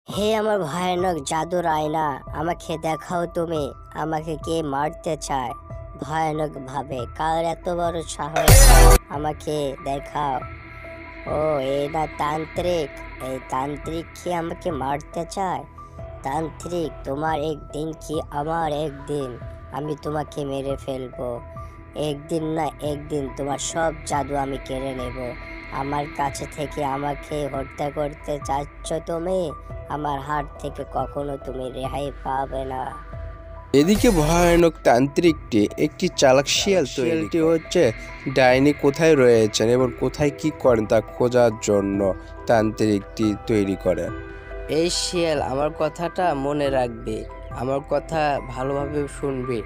হে আমার ভয়ানক জাদুর আয়না, আমাকে দেখাও তুমি, আমাকে কে মারতে চায় ভয়ানক ভাবে, কার এত বড় সাহস, আমাকে দেখাও। ও এই না তান্ত্রিক, এই তান্ত্রিক কি আমাকে মারতে চায়? তান্ত্রিক, তোমার একদিন কি আমার একদিন, আমি তোমাকে মেরে ফেলবো। একদিন না একদিন তোমার সব জাদু আমি কেড়ে নেব। আমার কাছে থেকে আমাকে হত্যা করতে চাচ্ছ তুমি, আমার হাত থেকে কখনো তুমি রেহাই পাবে না। এদিকে ভয়ানক তান্ত্রিকটি একটি চালাক শিয়ালটি হচ্ছে ডাইনি কোথায় রয়েছেন এবং কোথায় কি করেন তা খোঁজার জন্য তান্ত্রিকটি তৈরি করেন। এই শিয়াল, আমার কথাটা মনে রাখবে, আমার কথা ভালোভাবে শুনবে।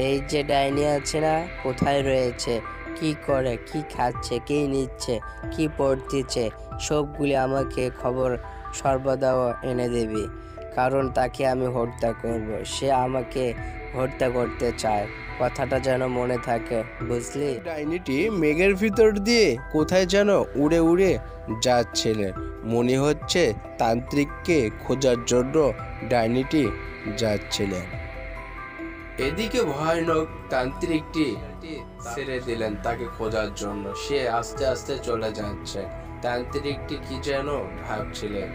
এই যে ডাইনি আছে না, কোথায় রয়েছে, কি করে, কি খাচ্ছে, কি নিচ্ছে, কি পড়তেছে, সবগুলি আমাকে খবর সর্বদা এনে দেবে, কারণ তাকে আমি হত্যা করব। সে আমাকে হত্যা করতে চায়, কথাটা যেন মনে থাকে, বুঝলি? ডাইনিটি মেঘের ভিতর দিয়ে কোথায় যেন উড়ে উড়ে যাচ্ছিলেন। মনে হচ্ছে তান্ত্রিককে খোঁজার জন্য ডাইনিটি যাচ্ছিলেন। এদিকে ভয়ানক তান্ত্রিকটি ছেড়ে দিলেন তাকে খোঁজার জন্য। সে আস্তে আস্তে চলে যাচ্ছে। তান্ত্রিকটি কি যেন ভাবছিলেন,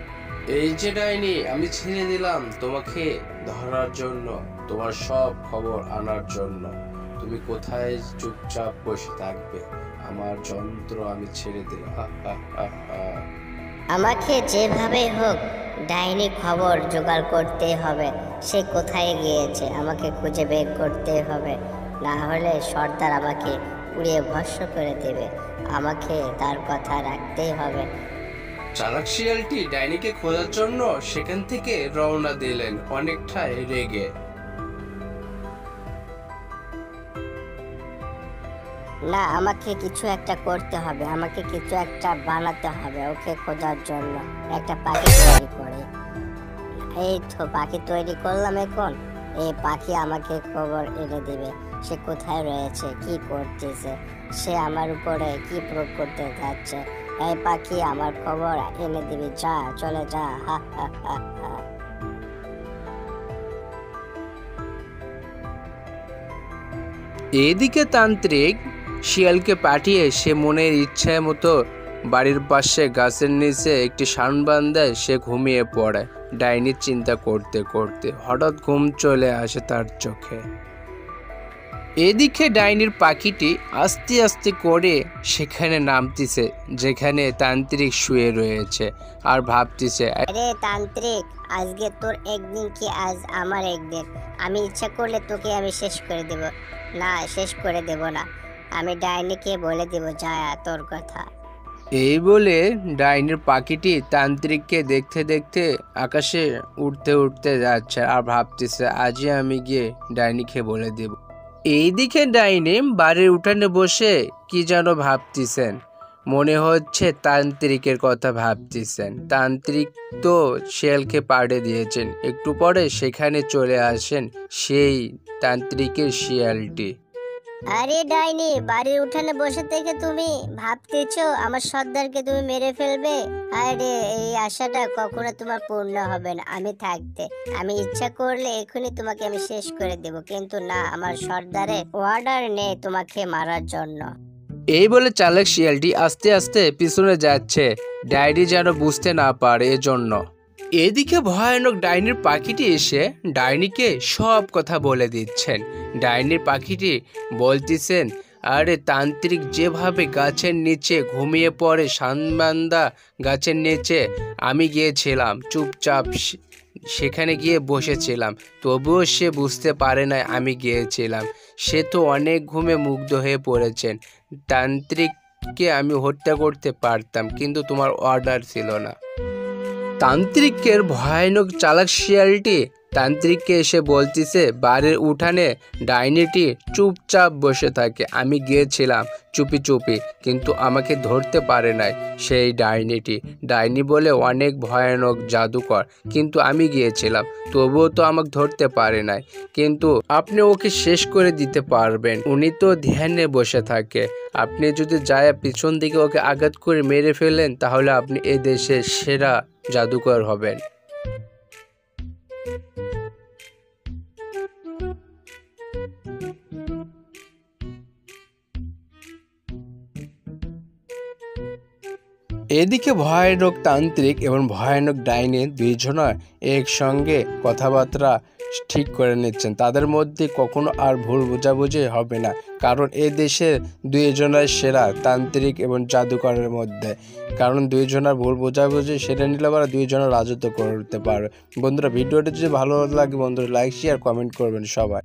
এই যে ডাইনি, আমি ছেড়ে দিলাম তোমাকে ধরার জন্য, তোমার সব খবর আনার জন্য। তুমি কোথায় চুপচাপ বসে থাকবে, আমার যন্ত্র আমি ছেড়ে দিলাম। আমাকে যেভাবে হোক ডাইনি খবর জোগাড় করতে হবে। সে কোথায় গিয়েছে আমাকে খুঁজে বের করতে হবে, না হলে সর্দার আমাকে পুড়িয়ে ভস্ম করে দেবে। আমাকে তার কথা রাখতেই হবে। চালাক শিয়ালটি ডাইনিকে খোঁজার জন্য সেখান থেকে রওনা দিলেন, অনেকটাই রেগে। না, আমাকে কিছু একটা করতে হবে, আমাকে কিছু একটা বানাতে হবে ওকে খোঁজার জন্য। একটা পাখি তৈরি করি। এই তো পাখি তৈরি করলাম। এখন এই পাখি আমাকে খবর এনে দিবে, সে কোথায় রয়েছে, কি করতেছে, সে আমার উপরে কি প্রয়োগ করতে যাচ্ছে। এই পাখি আমার খবর এনে দিবে, যা চলে যা। হা হা হা হা। এদিকে তান্ত্রিক শিয়ালকে পাঠিয়ে সে মনের ইচ্ছা মতো বাড়ির পাশে গাছের নিচে একটি শান বান্ধায় সে ঘুমিয়ে পড়ে। ডাইনির চিন্তা করতে করতে হঠাৎ ঘুম চলে আসে তার চোখে। এদিকে ডাইনির পাখিটি আস্তে আস্তে করে সেখানে নামতিছে যেখানে তান্ত্রিক শুয়ে রয়েছে, আর ভাবতিছে, আরে তান্ত্রিক, আজকে তোর একদিন কি আজ আমার একদিন। আমি ইচ্ছা করলে তোকে আমি শেষ করে দেব। না, শেষ করে দেব না, আমি ডাইনিকে বলে দেব যা তোর কথা। এই বলে ডাইনির পাখিটি তান্ত্রিককে দেখতে দেখতে আকাশে উঠতে উঠতে যাচ্ছে, আর ভাবতেছে আজই আমি গিয়ে ডাইনিকে বলে দেব। এইদিকে ডাইনি বাড়ির উঠানে বসে কি যেন ভাবতেছেন, মনে হচ্ছে তান্ত্রিকের কথা ভাবতেছেন। তান্ত্রিক তো শিয়ালকে পাড়ে দিয়েছেন, একটু পরে সেখানে চলে আসেন সেই তান্ত্রিকের শিয়ালটি। আরে ডাইনি, বাড়ির উঠানে বসে থেকে তুমি ভাবতেছো আমার সর্দারকে তুমি মেরে ফেলবে? আরে এই আশাটা কখনো তোমার পূর্ণ হবে না আমি থাকতে। আমি ইচ্ছা করলে এখনই তোমাকে আমি শেষ করে দেব, কিন্তু না, আমার সর্দারের অর্ডার নেই তোমাকে মারার জন্য। এই বলে চালাক শিয়ালটি আস্তে আস্তে পিছনে যাচ্ছে, ডাইনি যেন বুঝতে না পারে এজন্য। এদিকে ভয়ানক ডাইনির পাখিটি এসে ডাইনিকে সব কথা বলে দিচ্ছেন। ডাইনির পাখিটি বলতেছেন, আরে তান্ত্রিক যেভাবে গাছের নিচে ঘুমিয়ে পড়ে, শানবান্দা গাছের নিচে আমি গিয়েছিলাম চুপচাপ, সেখানে গিয়ে বসেছিলাম, তবুও সে বুঝতে পারে না আমি গিয়েছিলাম। সে তো অনেক ঘুমে মুগ্ধ হয়ে পড়েছেন। তান্ত্রিককে আমি হত্যা করতে পারতাম, কিন্তু তোমার অর্ডার ছিল না। তান্ত্রিকের ভয়ানক চালাক শিয়ালটি তান্ত্রিককে এসে বলতেছে, বাড়ির উঠানে ডাইনিটি চুপচাপ বসে থাকে, আমি গিয়েছিলাম চুপি চুপি, কিন্তু আমাকে ধরতে পারে নাই সেই ডাইনিটি। ডাইনি বলে অনেক ভয়ানক জাদুকর, কিন্তু আমি গিয়েছিলাম, তবুও তো আমাকে ধরতে পারে নাই। কিন্তু আপনি ওকে শেষ করে দিতে পারবেন, উনি তো ধ্যানে বসে থাকে। আপনি যদি যায় পিছন দিকে ওকে আঘাত করে মেরে ফেলেন, তাহলে আপনি এ দেশের সেরা জাদুকর হবেন। এদিকে ভয়ানক তান্ত্রিক এবং ভয়ানক ডাইনি দুইজনা একসঙ্গে কথাবার্তা ঠিক করে নিচ্ছেন। তাদের মধ্যে কখনো আর ভুল বোঝাবুঝি হবে না, কারণ এ দেশের দুইজনের সেরা তান্ত্রিক এবং জাদুকরের মধ্যে। কারণ দুইজনের ভুল বোঝাবুঝি সেরে নিলে আবার দুইজনের রাজত্ব করতে পারবে। বন্ধুরা, ভিডিওটি যদি ভালো লাগে বন্ধুরা লাইক শেয়ার কমেন্ট করবেন সবাই।